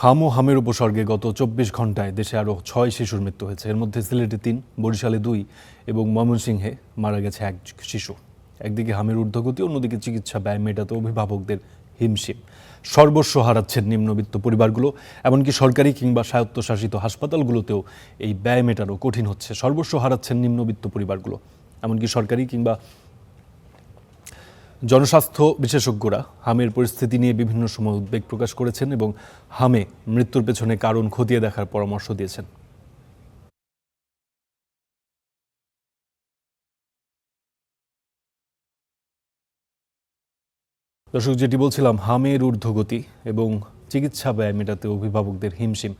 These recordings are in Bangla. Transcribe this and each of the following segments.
হাম ও হামের উপসর্গে গত ২৪ ঘন্টায় দেশে আরও ৬ শিশুর মৃত্যু হয়েছে। এর মধ্যে সিলেটে ৩, বরিশালে ২ এবং ময়মনসিংহে মারা গেছে ১ শিশু। একদিকে হামের ঊর্ধ্বগতি, অন্যদিকে চিকিৎসা ব্যয় মেটাতে অভিভাবকদের হিমশিম। সর্বস্ব হারাচ্ছেন নিম্নবিত্ত পরিবারগুলো, এমনকি সরকারি কিংবা স্বায়ত্তশাসিত হাসপাতালগুলোতেও এই ব্যয় মেটানো কঠিন হচ্ছে। সর্বস্ব হারাচ্ছেন নিম্নবিত্ত পরিবারগুলো, এমনকি সরকারি কিংবা জনস্বাস্থ্য বিশেষজ্ঞরা হামের পরিস্থিতি নিয়ে বিভিন্ন সময় উদ্বেগ প্রকাশ করেছেন এবং হামে মৃত্যুর পেছনে কারণ খতিয়ে দেখার পরামর্শ দিয়েছেন। দর্শক, যেটি বলছিলাম, হামের ঊর্ধ্বগতি এবং চিকিৎসা ব্যয় মেটাতে অভিভাবকদের হিমশিম।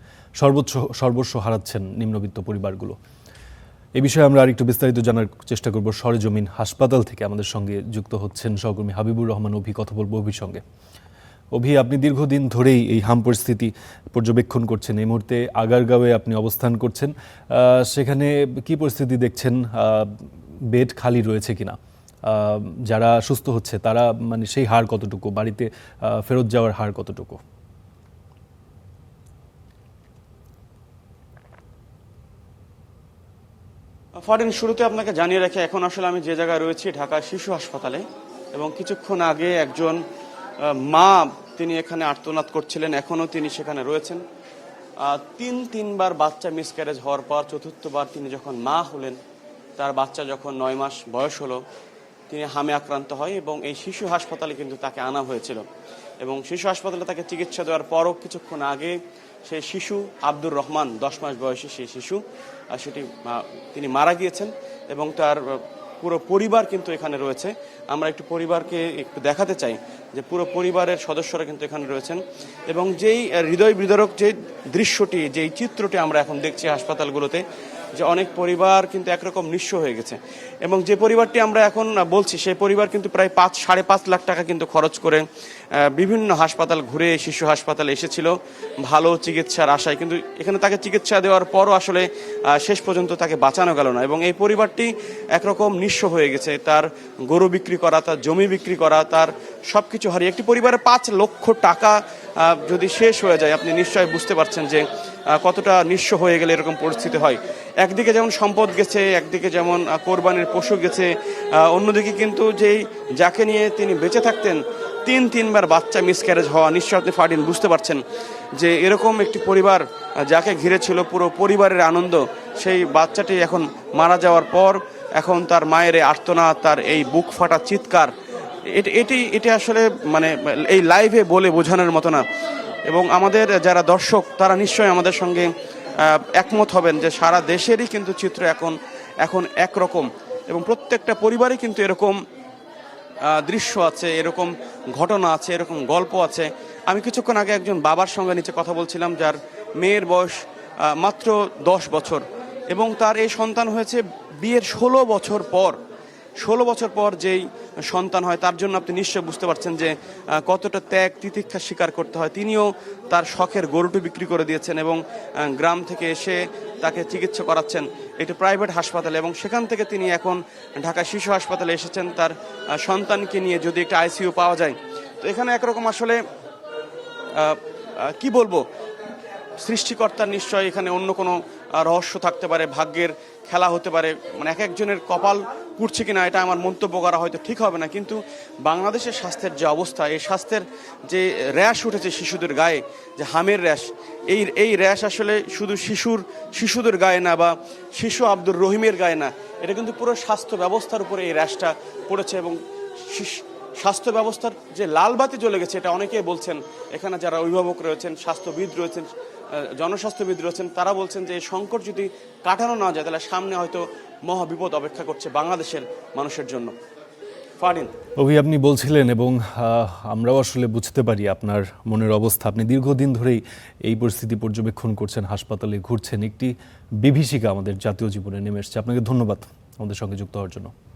সর্বস্ব হারাচ্ছেন নিম্নবিত্ত পরিবারগুলো। এই বিষয়ে আমরা আরেকটু বিস্তারিত জানার চেষ্টা করব। সরেজমিন হাসপাতাল থেকে আমাদের সঙ্গে যুক্ত হচ্ছেন সহকর্মী হাবিবুর রহমান অভি। কথা বলবো অভির সঙ্গে। অভি, আপনি দীর্ঘদিন ধরেই এই হাম পরিস্থিতি পর্যবেক্ষণ করছেন। এই মুহূর্তে আগারগাঁওয়ে আপনি অবস্থান করছেন। সেখানে কি পরিস্থিতি দেখছেন? বেড খালি রয়েছে কিনা? যারা সুস্থ হচ্ছে তারা মানে সেই হার কতটুকু? বাড়িতে ফেরত যাওয়ার হার কতটুকু? ফারদিন, শুরুতে আপনাকে জানিয়ে রাখি, এখন আসলে আমি যে জায়গায় রয়েছি ঢাকা শিশু হাসপাতালে, এবং কিছুক্ষণ আগে একজন মা তিনি এখানে আর্তনাদ করছিলেন, এখনও তিনি সেখানে রয়েছেন। তিনবার বাচ্চা মিসক্যারেজ হওয়ার পর চতুর্থবার তিনি যখন মা হলেন, তার বাচ্চা যখন 9 মাস বয়স হলো, তিনি হামে আক্রান্ত হয় এবং এই শিশু হাসপাতালে কিন্তু তাকে আনা হয়েছিল। এবং শিশু হাসপাতালে তাকে চিকিৎসা দেওয়ার পরও কিছুক্ষণ আগে সেই শিশু আব্দুর রহমান, 10 মাস বয়সী সেই শিশু, তিনি মারা গিয়েছেন এবং তার পুরো পরিবার কিন্তু এখানে রয়েছে। আমরা একটু পরিবারকে একটু দেখাতে চাই যে পুরো পরিবারের সদস্যরা কিন্তু এখানে রয়েছেন, এবং যেই হৃদয় বিদারক যে দৃশ্যটি, যেই চিত্রটি আমরা এখন দেখছি হাসপাতালগুলোতে, যে অনেক পরিবার কিন্তু একরকম নিঃস্ব হয়ে গেছে। এবং যে পরিবারটি আমরা এখন বলছি, সেই পরিবার কিন্তু প্রায় 5.5 লাখ টাকা কিন্তু খরচ করে বিভিন্ন হাসপাতাল ঘুরে শিশু হাসপাতালে এসেছিল ভালো চিকিৎসার আশায়, কিন্তু এখানে তাকে চিকিৎসা দেওয়ার পরও আসলে শেষ পর্যন্ত তাকে বাঁচানো গেল না। এবং এই পরিবারটি একরকম নিঃস্ব হয়ে গেছে। তার গরু বিক্রি করা, তার জমি বিক্রি করা, তার সব কিছু হারিয়ে একটি পরিবারের 5 লক্ষ টাকা যদি শেষ হয়ে যায়, আপনি নিশ্চয়ই বুঝতে পারছেন যে কতটা নিঃস্ব হয়ে গেলে এরকম পরিস্থিতি হয়। একদিকে যেমন সম্পদ গেছে, একদিকে যেমন কোরবানির পশু গেছে, অন্যদিকে কিন্তু যাকে নিয়ে তিনি বেঁচে থাকতেন, তিনবার বাচ্চা মিসক্যারেজ হওয়া। নিশ্চয় আপনি ফারদিন বুঝতে পারছেন যে এরকম একটি পরিবার যাকে ঘিরে ছিল পুরো পরিবারের আনন্দ, সেই বাচ্চাটি এখন মারা যাওয়ার পর এখন তার মায়ের আর্তনাদ, তার এই বুক ফাটা চিৎকার, এটি আসলে মানে এই লাইভে বলে বোঝানোর মতো না। এবং আমাদের যারা দর্শক তারা নিশ্চয়ই আমাদের সঙ্গে একমত হবেন যে সারা দেশেরই কিন্তু চিত্র এখন একরকম, এবং প্রত্যেকটা পরিবারই কিন্তু এরকম দৃশ্য আছে, এরকম ঘটনা আছে, এরকম গল্প আছে। আমি কিছুক্ষণ আগে একজন বাবার সঙ্গে নিচে কথা বলছিলাম, যার মেয়ের বয়স মাত্র 10 বছর, এবং তার এই সন্তান হয়েছে বিয়ের 16 বছর পর। 16 বছর পর যেই সন্তান হয়, তার জন্য আপনি নিশ্চয় বুঝতে পারছেন যে কতটা ত্যাগ তিতিক্ষা স্বীকার করতে হয়। তিনিও তার শখের গরুটি বিক্রি করে দিয়েছেন এবং গ্রাম থেকে এসে তাকে চিকিৎসা করাচ্ছেন একটি প্রাইভেট হাসপাতালে, এবং সেখান থেকে তিনি এখন ঢাকা শিশু হাসপাতালে এসেছেন তার সন্তানকে নিয়ে, যদি একটা আইসিইউ পাওয়া যায়। তো এখানে একরকম আসলে কি বলবো, সৃষ্টিকর্তার নিশ্চয় এখানে অন্য কোনো রহস্য থাকতে পারে, ভাগ্যের খেলা হতে পারে। মানে এক একজনের কপাল পুড়ছে কিনা এটা আমার মন্তব্য করা হয়তো ঠিক হবে না, কিন্তু বাংলাদেশের স্বাস্থ্যের যে অবস্থা, এই স্বাস্থ্যের যে র্যাশ উঠেছে শিশুদের গায়ে, যে হামের র্যাশ, এই র্যাশ আসলে শুধু শিশুদের গায়ে না, বা শিশু আব্দুর রহিমের গায়ে না, এটা কিন্তু পুরো স্বাস্থ্য ব্যবস্থার উপরে এই র্যাশটা পড়েছে। এবং স্বাস্থ্য ব্যবস্থার যে লাল বাতি জ্বলে গেছে, এটা অনেকেই বলছেন। এখানে যারা অভিভাবক রয়েছেন, স্বাস্থ্যবিদ রয়েছেন, জনস্বাস্থ্যবিদ রয়েছেন, তারা বলছেন যে এই সংকট যদি কাটানো না যায়, তাহলে সামনে হয়তো মহা বিপদ অপেক্ষা করছে বাংলাদেশের মানুষের জন্য। ফারদিন, অভি, আপনি বলছিলেন এবং আমরাও আসলে বুঝতে পারি আপনার মনের অবস্থা। আপনি দীর্ঘদিন ধরেই এই পরিস্থিতি পর্যবেক্ষণ করছেন, হাসপাতালে ঘুরছেন। একটি বিভীষিকা আমাদের জাতীয় জীবনে নেমে এসেছে। আপনাকে ধন্যবাদ আমাদের সঙ্গে যুক্ত হওয়ার জন্য।